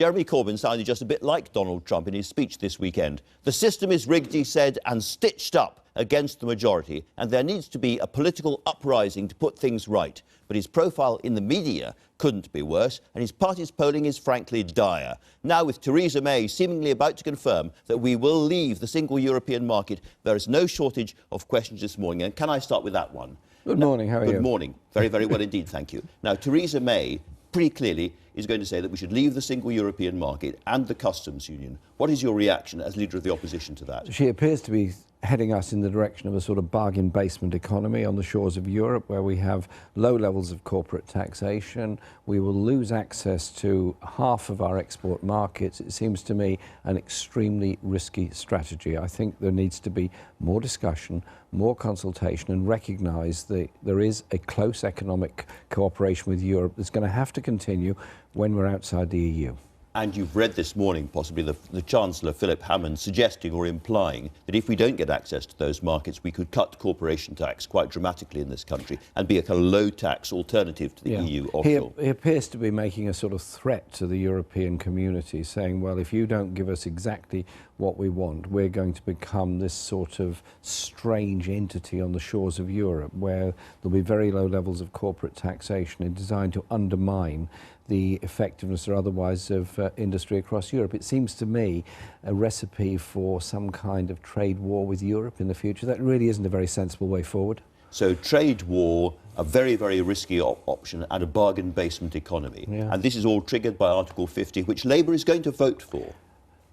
Jeremy Corbyn sounded just a bit like Donald Trump in his speech this weekend. The system is rigged, he said, and stitched up against the majority, and there needs to be a political uprising to put things right. But his profile in the media couldn't be worse, and his party's polling is frankly dire. Now, with Theresa May seemingly about to confirm that we will leave the single European market, there is no shortage of questions this morning. And can I start with that one? Good morning, how are you? Good morning. Very, very well indeed, thank you. Now, Theresa May pretty clearly is going to say that we should leave the single European market and the customs union. What is your reaction as leader of the opposition to that? She appears to be heading us in the direction of a sort of bargain basement economy on the shores of Europe, where we have low levels of corporate taxation. We will lose access to half of our export markets. It seems to me an extremely risky strategy. I think there needs to be more discussion, more consultation, and recognise that there is a close economic cooperation with Europe that's going to have to continue when we're outside the EU. And you've read this morning, possibly, the Chancellor, Philip Hammond, suggesting or implying that if we don't get access to those markets, we could cut corporation tax quite dramatically in this country and be a kind of low-tax alternative to the EU offshore. He appears to be making a sort of threat to the European community, saying, well, if you don't give us exactly what we want, we're going to become this sort of strange entity on the shores of Europe, where there'll be very low levels of corporate taxation and designed to undermine the effectiveness or otherwise of industry across Europe. It seems to me a recipe for some kind of trade war with Europe in the future. That really isn't a very sensible way forward. So trade war, a very, very risky option, and a bargain basement economy. Yeah. And this is all triggered by Article 50, which Labour is going to vote for.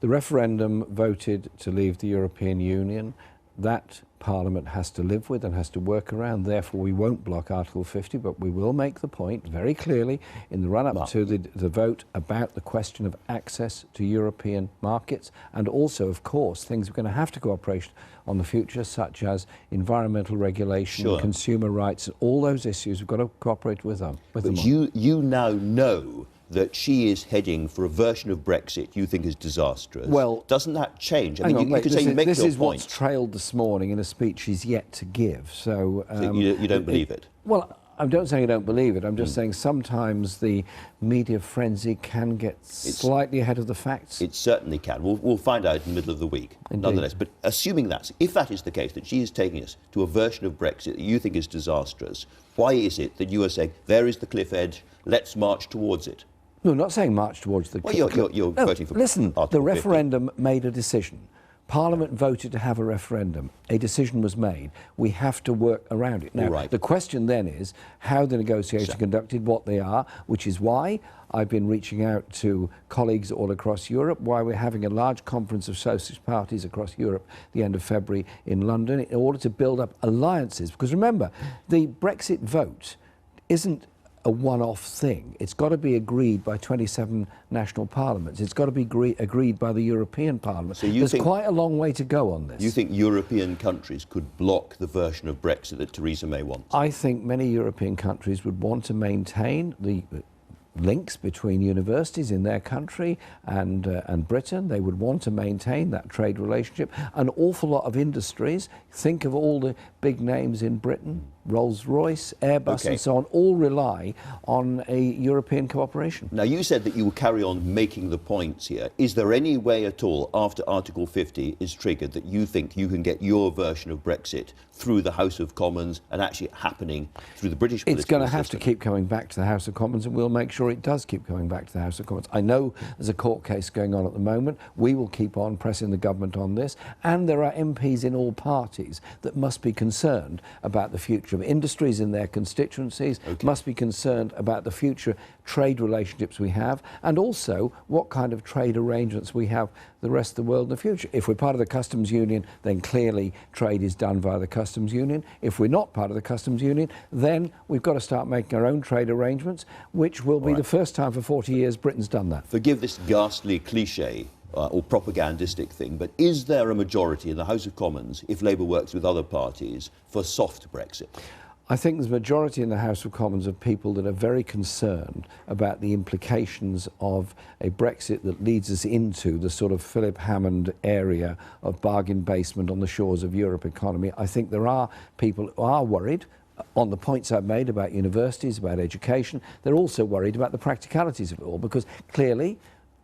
The referendum voted to leave the European Union. That Parliament has to live with and has to work around. Therefore, we won't block Article 50, but we will make the point very clearly in the run-up to the vote about the question of access to European markets, and also, of course, things we're going to have to cooperate on the future, such as environmental regulation, consumer rights, all those issues. We've got to cooperate with them. But you now know that she is heading for a version of Brexit you think is disastrous. Well, doesn't that change? I mean, you could say you make your point. This is what's trailed this morning in a speech she's yet to give. So you don't believe it? Well, I don't say I don't believe it. I'm just saying sometimes the media frenzy can get slightly ahead of the facts. It certainly can. We'll find out in the middle of the week, nonetheless. But assuming that, if that is the case, that she is taking us to a version of Brexit that you think is disastrous, why is it that you are saying, there is the cliff edge, let's march towards it? No, not saying march towards the... Well, you're voting for... Listen, Article the referendum made a decision. Parliament voted to have a referendum. A decision was made. We have to work around it. Now, the question then is how the negotiations are conducted, what they are, which is why I've been reaching out to colleagues all across Europe, why we're having a large conference of socialist parties across Europe at the end of February in London, in order to build up alliances. Because remember, the Brexit vote isn't a one-off thing. It's got to be agreed by 27 national parliaments. It's got to be agreed by the European Parliament. So there's quite a long way to go on this. You think European countries could block the version of Brexit that Theresa May wants? I think many European countries would want to maintain the links between universities in their country and Britain. They would want to maintain that trade relationship. An awful lot of industries, think of all the big names in Britain, Rolls-Royce, Airbus and so on, all rely on a European cooperation. Now, you said that you will carry on making the points here. Is there any way at all, after Article 50 is triggered, that you think you can get your version of Brexit through the House of Commons and actually happening through the British political system? It's going to have to keep coming back to the House of Commons, and we'll make sure it does keep coming back to the House of Commons. I know there's a court case going on at the moment. We will keep on pressing the government on this, and there are MPs in all parties that must be concerned about the future of industries in their constituencies, must be concerned about the future trade relationships we have, and also what kind of trade arrangements we have the rest of the world in the future. If we're part of the customs union, then clearly trade is done via the customs union. If we're not part of the customs union, then we've got to start making our own trade arrangements, which will be the first time for 40 years Britain's done that. Forgive this ghastly cliche or propagandistic thing, but is there a majority in the House of Commons, if Labour works with other parties, for soft Brexit? I think there's a majority in the House of Commons of people that are very concerned about the implications of a Brexit that leads us into the sort of Philip Hammond area of bargain basement on the shores of Europe economy. I think there are people who are worried on the points I've made about universities, about education. They're also worried about the practicalities of it all, because clearly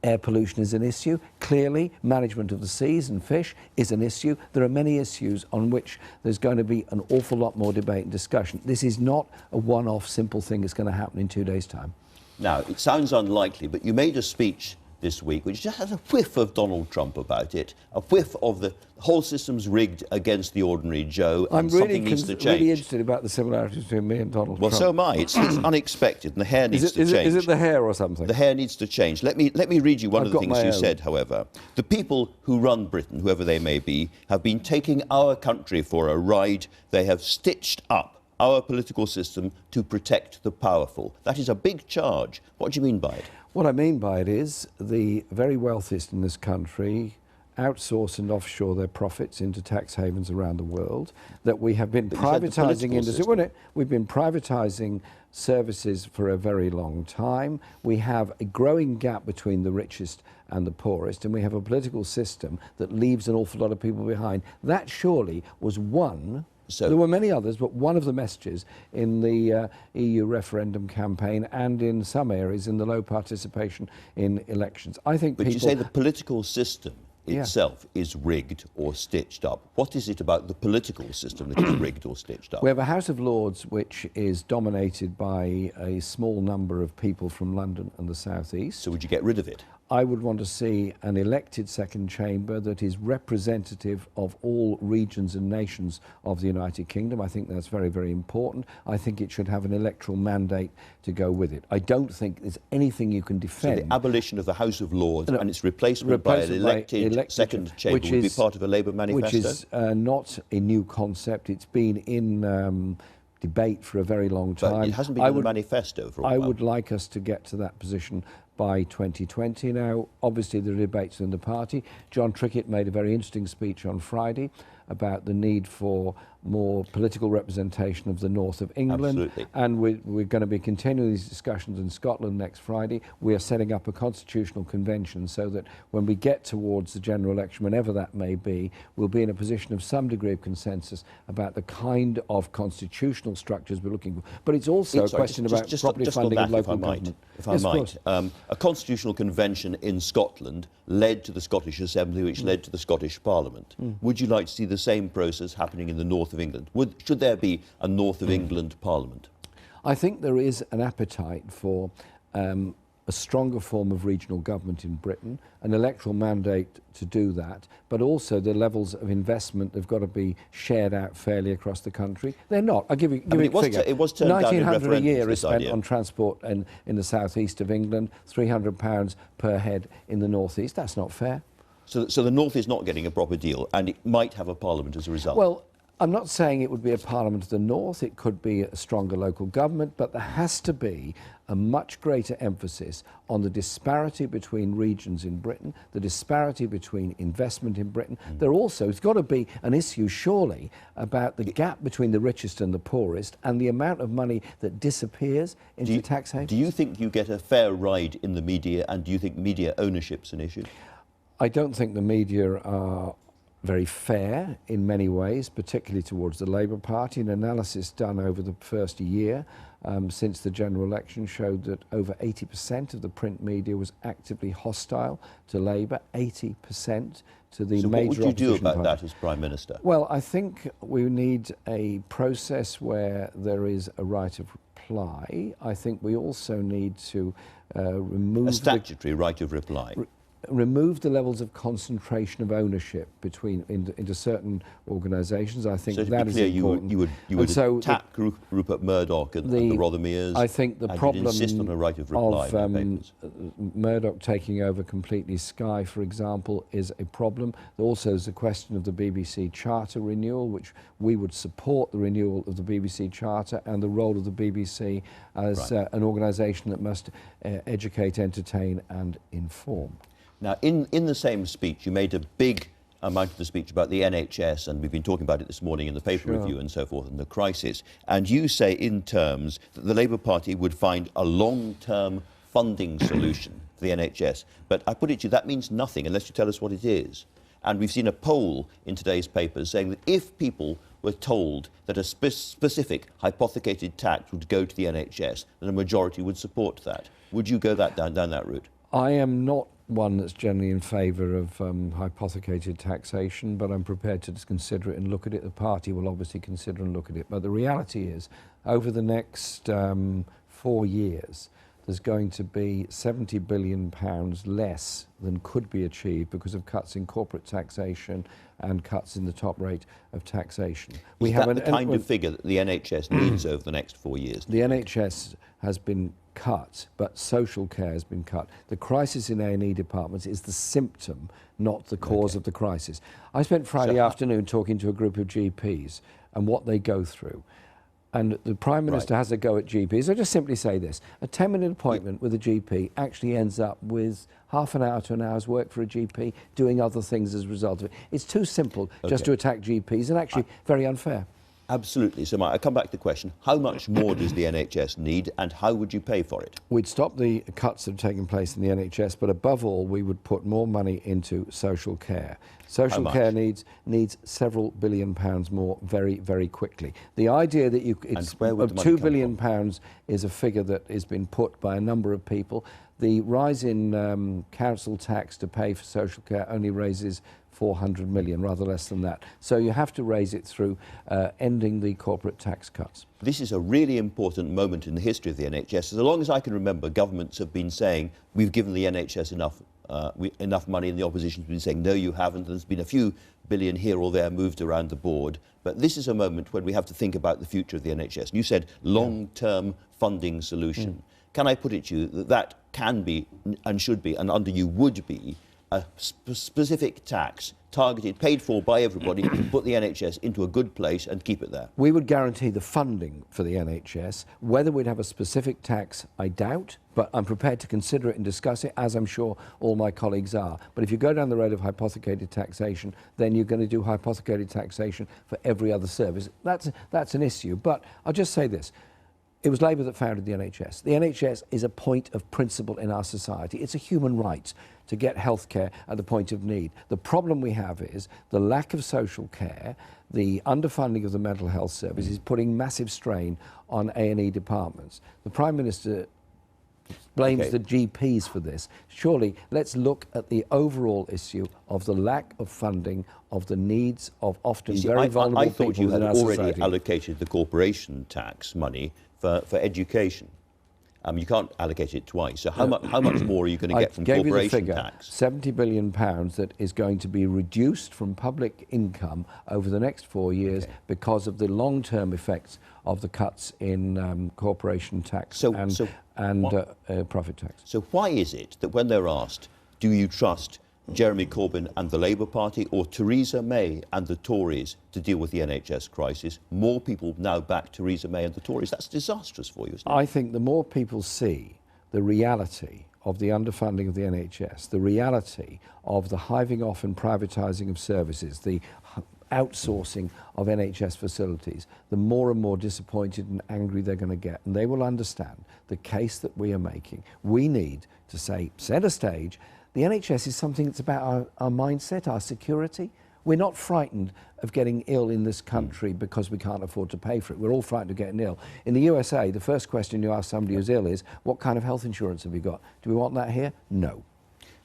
Air pollution is an issue. Clearly, management of the seas and fish is an issue. There are many issues on which there's going to be an awful lot more debate and discussion. This is not a one-off simple thing that's going to happen in 2 days' time. Now, it sounds unlikely, but you made a speech this week which just has a whiff of Donald Trump about it, a whiff of the whole system's rigged against the ordinary Joe, and something needs to change. I'm really interested about the similarities between me and Donald Trump. Well, so am I. It's unexpected, and the hair needs to change. Is it the hair or something? The hair needs to change. Let me read you one of the things you said, however. The people who run Britain, whoever they may be, have been taking our country for a ride. They have stitched up our political system to protect the powerful. That is a big charge. What do you mean by it? What I mean by it is the very wealthiest in this country outsource and offshore their profits into tax havens around the world, that we have been privatising industry. We've been privatising services for a very long time. We have a growing gap between the richest and the poorest, and we have a political system that leaves an awful lot of people behind. That surely was one. So there were many others, but one of the messages in the EU referendum campaign and in some areas in the low participation in elections. I think But you say the political system itself is rigged or stitched up. What is it about the political system that is rigged or stitched up? We have a House of Lords which is dominated by a small number of people from London and the South East. So would you get rid of it? I would want to see an elected second chamber that is representative of all regions and nations of the United Kingdom. I think that's very, very important. I think it should have an electoral mandate to go with it. I don't think there's anything you can defend. So the abolition of the House of Lords and its replacement by an elected second chamber would be part of a Labour manifesto? Which is not a new concept. It's been in debate for a very long time. But it hasn't been in the manifesto for a while. I would like us to get to that position by 2020. Now, obviously, there are debates in the party. John Trickett made a very interesting speech on Friday about the need for more political representation of the north of England. Absolutely. And we're going to be continuing these discussions in Scotland next Friday. We are setting up a constitutional convention so that when we get towards the general election, whenever that may be, we'll be in a position of some degree of consensus about the kind of constitutional structures we're looking for. But it's also a question about properly funding of local government. If I might, a constitutional convention in Scotland led to the Scottish Assembly, which led to the Scottish Parliament. Would you like to see the same process happening in the north of England? Should there be a north of England Parliament? I think there is an appetite for a stronger form of regional government in Britain, an electoral mandate to do that, but also the levels of investment have got to be shared out fairly across the country. They're not. I'll give you a figure. It was turned down in $1,900 a year is spent idea on transport in the southeast of England, £300 per head in the northeast. That's not fair. So the north is not getting a proper deal, and it might have a parliament as a result. Well, I'm not saying it would be a parliament of the north. It could be a stronger local government, but there has to be a much greater emphasis on the disparity between regions in Britain, the disparity between investment in Britain. It's got to be an issue, surely, about the gap between the richest and the poorest and the amount of money that disappears into tax havens. Do you think you get a fair ride in the media, and do you think media ownership's an issue? I don't think the media are very fair in many ways, particularly towards the Labour Party. An analysis done over the first year since the general election showed that over 80% of the print media was actively hostile to Labour, 80% to the major opposition party. So what would you do about that as Prime Minister? Well, I think we need a process where there is a right of reply. I think we also need to remove... A statutory right of reply. Remove the levels of concentration of ownership into certain organisations. I think that is important. You would attack Rupert Murdoch and the Rothermeres. I think the problem insist on a right of reply of Murdoch taking over completely Sky, for example, is a problem. There also is the question of the BBC Charter renewal, which we would support the renewal of the BBC Charter and the role of the BBC as an organisation that must educate, entertain and inform. Now, in the same speech, you made a big amount of the speech about the NHS, and we've been talking about it this morning in the paper review and so forth, and the crisis. And you say in terms that the Labour Party would find a long-term funding solution for the NHS. But I put it to you, that means nothing unless you tell us what it is. And we've seen a poll in today's papers saying that if people were told that a specific hypothecated tax would go to the NHS, then a majority would support that. Would you go down that route? I am not one that's generally in favour of hypothecated taxation, but I'm prepared to consider it and look at it. The party will obviously consider and look at it. But the reality is, over the next 4 years, there's going to be £70 billion less than could be achieved because of cuts in corporate taxation and cuts in the top rate of taxation. Is that the kind of figure that the NHS needs over the next 4 years? The NHS has been cut, but social care has been cut. The crisis in A&E departments is the symptom, not the cause of the crisis. I spent Friday afternoon talking to a group of GPs and what they go through. And the Prime Minister has a go at GPs. I just simply say this. A 10-minute appointment with a GP actually ends up with half an hour to an hour's work for a GP doing other things as a result of it. It's too simple just to attack GPs and actually very unfair. Absolutely. So I come back to the question, how much more does the NHS need and how would you pay for it? We'd stop the cuts that have taken place in the NHS, but above all, we would put more money into social care. Social care needs several £1 billion more very, very quickly. The idea that £2 billion is a figure that has been put by a number of people. The rise in council tax to pay for social care only raises 400 million, rather less than that. So you have to raise it through ending the corporate tax cuts. This is a really important moment in the history of the NHS. As long as I can remember, governments have been saying, we've given the NHS enough money, and the opposition's been saying, no, you haven't. There's been a few billion here or there moved around the board. But this is a moment when we have to think about the future of the NHS. And you said long-term funding solution. Can I put it to you that that can be and should be, and under you would be, a specific tax targeted, paid for by everybody, to put the NHS into a good place and keep it there? We would guarantee the funding for the NHS. Whether we'd have a specific tax, I doubt, but I'm prepared to consider it and discuss it, as I'm sure all my colleagues are. But if you go down the road of hypothecated taxation, then you're going to do hypothecated taxation for every other service. That's an issue. But I'll just say this. It was Labour that founded the NHS. The NHS is a point of principle in our society. It's a human right to get health care at the point of need. The problem we have is the lack of social care, the underfunding of the mental health service is putting massive strain on A&E departments. The Prime Minister blames the GPs for this. Surely, let's look at the overall issue of the lack of funding of the needs of often very vulnerable people in our society. I thought you had already allocated the corporation tax money for education. You can't allocate it twice. So how much more are you going to get from corporation tax? £70 billion that is going to be reduced from public income over the next 4 years because of the long-term effects of the cuts in corporation tax and profit tax. So why is it that when they're asked, do you trust Jeremy Corbyn and the Labour Party or Theresa May and the Tories to deal with the NHS crisis, more people now back Theresa May and the Tories? That's disastrous for you, isn't it? I think the more people see the reality of the underfunding of the NHS, the reality of the hiving off and privatising of services, the outsourcing of NHS facilities, the more and more disappointed and angry they're going to get. And they will understand the case that we are making. We need to set a stage. The NHS is something that's about our mindset, our security. We're not frightened of getting ill in this country because we can't afford to pay for it. We're all frightened of getting ill. In the USA, the first question you ask somebody who's ill is, what kind of health insurance have you got? Do we want that here? No.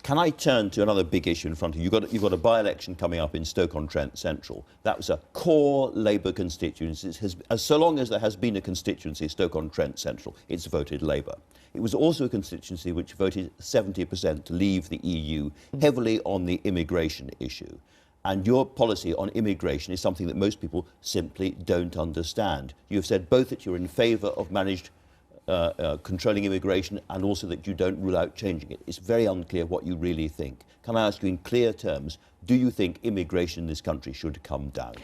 Can I turn to another big issue in front of you? You've got a by-election coming up in Stoke-on-Trent Central. That was a core Labour constituency. So long as there has been a constituency, Stoke-on-Trent Central, it's voted Labour. It was also a constituency which voted 70% to leave the EU, heavily on the immigration issue. And your policy on immigration is something that most people simply don't understand. You have said both that you're in favour of managed controlling immigration and also that you don't rule out changing it. It's very unclear what you really think. Can I ask you in clear terms, do you think immigration in this country should come down?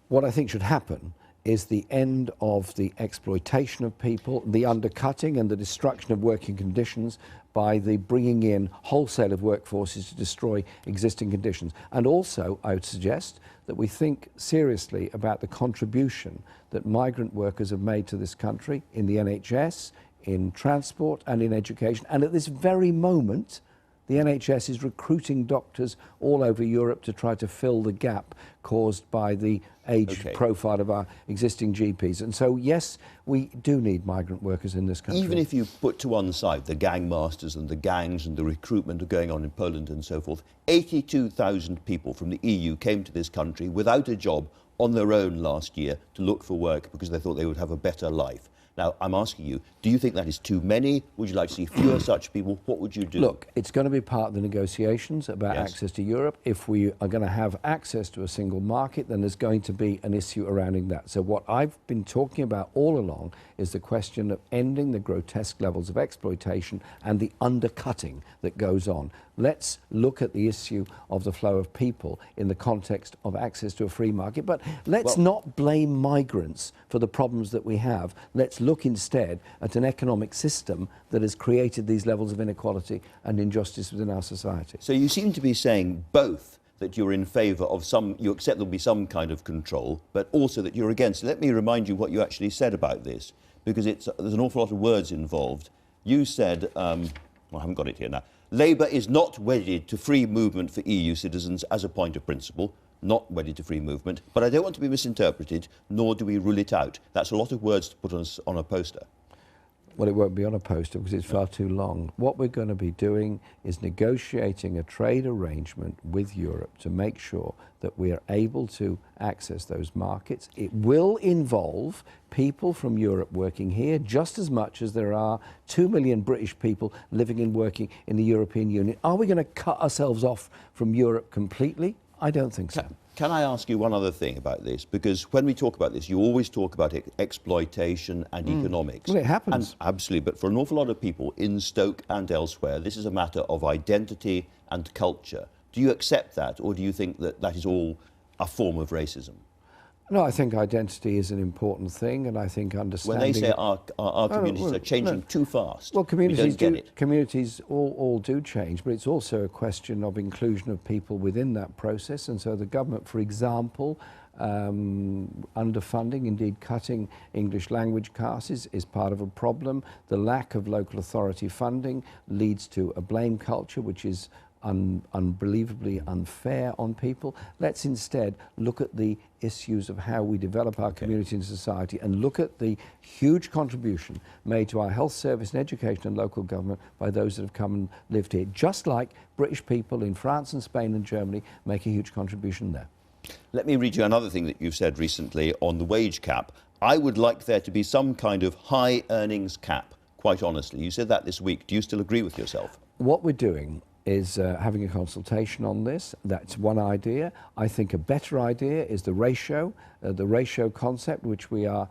What I think should happen is the end of the exploitation of people, the undercutting and the destruction of working conditions by the bringing in wholesale of workforces to destroy existing conditions. And also, I would suggest that we think seriously about the contribution that migrant workers have made to this country in the NHS, in transport and in education. And at this very moment, The NHS is recruiting doctors all over Europe to try to fill the gap caused by the age profile of our existing GPs. And so, yes, we do need migrant workers in this country. Even if you put to one side the gang masters and the gangs and the recruitment going on in Poland and so forth, 82,000 people from the EU came to this country without a job on their own last year to look for work because they thought they would have a better life. Now, I'm asking you, do you think that is too many? Would you like to see fewer such people? What would you do? Look, it's going to be part of the negotiations about access to Europe. If we are going to have access to a single market, then there's going to be an issue surrounding that. So what I've been talking about all along is the question of ending the grotesque levels of exploitation and the undercutting that goes on. Let's look at the issue of the flow of people in the context of access to a free market. But let's not blame migrants for the problems that we have. Let's look instead at an economic system that has created these levels of inequality and injustice within our society. So you seem to be saying both that you're in favour of you accept there'll be some kind of control, but also that you're against. Let me remind you what you actually said about this, because there's an awful lot of words involved. You said, well, I haven't got it here now. Labour is not wedded to free movement for EU citizens as a point of principle, not wedded to free movement, but I don't want to be misinterpreted, nor do we rule it out. That's a lot of words to put on a poster. Well, it won't be on a poster because it's far too long. What we're going to be doing is negotiating a trade arrangement with Europe to make sure that we are able to access those markets. It will involve people from Europe working here just as much as there are 2 million British people living and working in the European Union. Are we going to cut ourselves off from Europe completely? I don't think so. Can I ask you one other thing about this? Because when we talk about this, you always talk about exploitation and economics. Well, it happens. And absolutely, but for an awful lot of people in Stoke and elsewhere, this is a matter of identity and culture. Do you accept that, or do you think that that is all a form of racism? No, I think identity is an important thing, and I think understanding... When they say our communities are changing too fast, well, communities we don't get it. Communities all do change, but it's also a question of inclusion of people within that process. And so the government, for example, underfunding, indeed cutting English language classes is part of a problem. The lack of local authority funding leads to a blame culture, which is unbelievably unfair on people. Let's instead look at the issues of how we develop our community and society, and look at the huge contribution made to our health service and education and local government by those that have come and lived here, just like British people in France and Spain and Germany make a huge contribution there. Let me read you another thing that you've said recently on the wage cap. I would like there to be some kind of high earnings cap, quite honestly. You said that this week. Do you still agree with yourself? What we're doing is having a consultation on this. That's one idea. I think a better idea is the ratio concept, which we are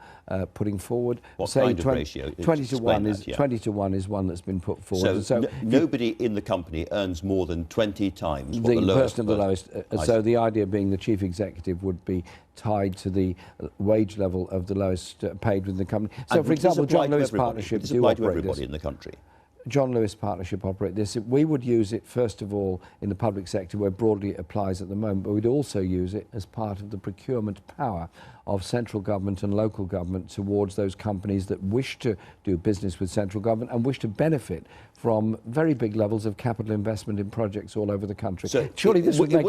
putting forward. What kind of ratio? 20 to 1 is 20 to 1 is one that's been put forward. So nobody in the company earns more than 20 times what the lowest person of the lowest. So the idea being the chief executive would be tied to the wage level of the lowest paid within the company. So, for example, John Lewis Partnership do operate to everybody in the country. John Lewis Partnership operate this. We would use it, first of all, in the public sector where broadly it applies at the moment, but we'd also use it as part of the procurement power of central government and local government towards those companies that wish to do business with central government and wish to benefit from very big levels of capital investment in projects all over the country. So surely this would make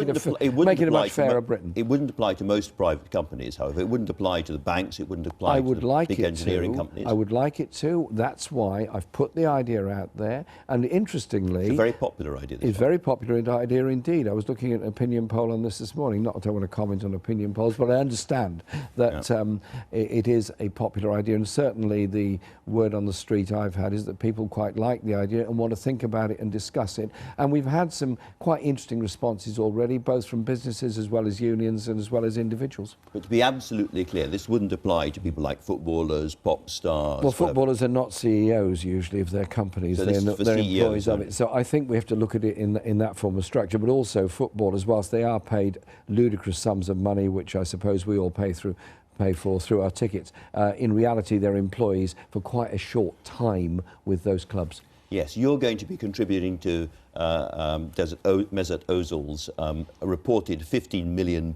it a much fairer Britain. It wouldn't apply to most private companies, however. It wouldn't apply to the banks. It wouldn't apply to the big engineering companies. I would like it to. That's why I've put the idea out there. And interestingly... It's a very popular idea. It's a very popular idea indeed. I was looking at an opinion poll on this morning. Not that I want to comment on opinion polls, but I understand that it is a popular idea. And certainly the word on the street I've had is that people quite like the idea and want to think about it and discuss it. And we've had some quite interesting responses already, both from businesses as well as unions and as well as individuals. But to be absolutely clear, this wouldn't apply to people like footballers, pop stars... Well, footballers are not CEOs usually of their companies. So they're employees of it. So I think we have to look at it in that form of structure. But also footballers, whilst they are paid ludicrous sums of money, which I suppose we all pay for through our tickets, in reality they're employees for quite a short time with those clubs. Yes, you're going to be contributing to Mesut Ozil's reported £15 million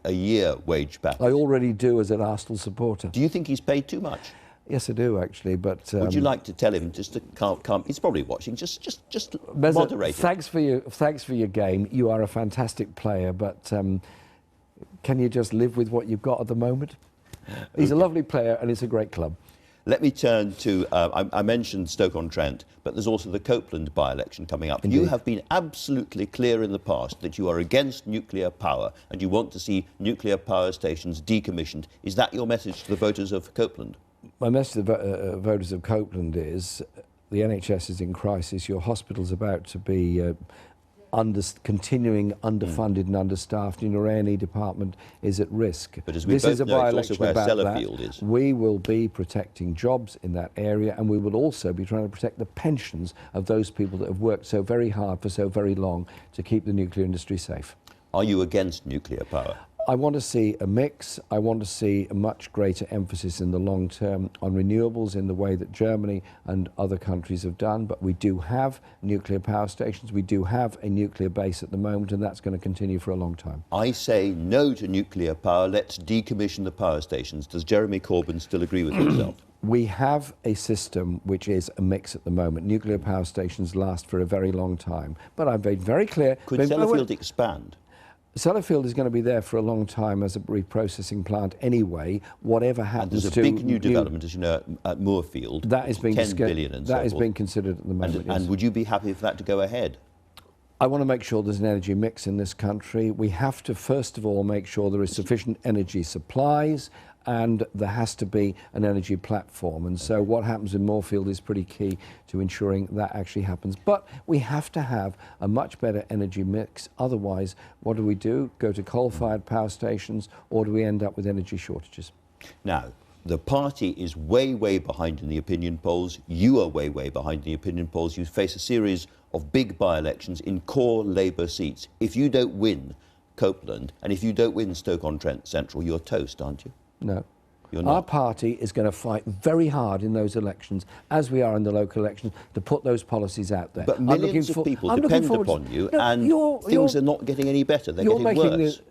a year wage package. I already do as an Arsenal supporter. Do you think he's paid too much? Yes, I do, actually, but... Would you like to tell him just to calm? He's probably watching. Just moderate it. Thanks for your game. You are a fantastic player, but can you just live with what you've got at the moment? He's a lovely player, and it's a great club. Let me turn to, I mentioned Stoke-on-Trent, but there's also the Copeland by-election coming up. Indeed. You have been absolutely clear in the past that you are against nuclear power and you want to see nuclear power stations decommissioned. Is that your message to the voters of Copeland? My message to the voters of Copeland is the NHS is in crisis. Your hospital's about to be continuing underfunded and understaffed, and your A&E department is at risk. But as we both know, it's also where Sellafield is. We will be protecting jobs in that area, and we will also be trying to protect the pensions of those people that have worked so very hard for so very long to keep the nuclear industry safe. Are you against nuclear power? I want to see a mix. I want to see a much greater emphasis in the long term on renewables in the way that Germany and other countries have done. But we do have nuclear power stations. We do have a nuclear base at the moment, and that's going to continue for a long time. I say no to nuclear power. Let's decommission the power stations. Does Jeremy Corbyn still agree with himself? We have a system which is a mix at the moment. Nuclear power stations last for a very long time. But I've made very clear... Could Sellafield expand? Sellafield is going to be there for a long time as a reprocessing plant anyway, whatever happens to... And there's a big new development, as you know, at Moorfield. That is being 10 billion and so forth. That is being considered at the moment, yes. And would you be happy for that to go ahead? I want to make sure there's an energy mix in this country. We have to, first of all, make sure there is sufficient energy supplies, and there has to be an energy platform. And so what happens in Moorfield is pretty key to ensuring that actually happens. But we have to have a much better energy mix. Otherwise, what do? Go to coal-fired power stations, or do we end up with energy shortages? Now, the party is way, way behind in the opinion polls. You are way, way behind in the opinion polls. You face a series of big by-elections in core Labour seats. If you don't win Copeland, and if you don't win Stoke-on-Trent Central, you're toast, aren't you? No. You're not. Our party is going to fight very hard in those elections, as we are in the local elections, to put those policies out there. But millions of people depend upon you, and things are not getting any better. They're getting worse.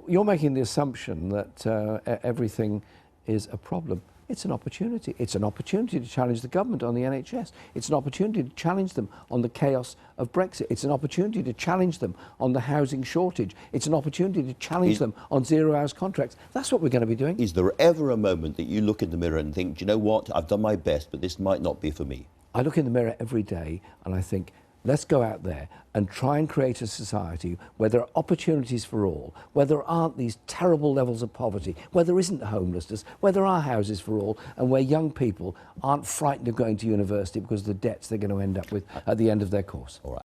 You're making the assumption that everything is a problem. It's an opportunity. It's an opportunity to challenge the government on the NHS. It's an opportunity to challenge them on the chaos of Brexit. It's an opportunity to challenge them on the housing shortage. It's an opportunity to challenge them on zero-hours contracts. That's what we're going to be doing. Is there ever a moment that you look in the mirror and think, do you know what, I've done my best, but this might not be for me? I look in the mirror every day and I think, let's go out there and try and create a society where there are opportunities for all, where there aren't these terrible levels of poverty, where there isn't homelessness, where there are houses for all, and where young people aren't frightened of going to university because of the debts they're going to end up with at the end of their course. All right.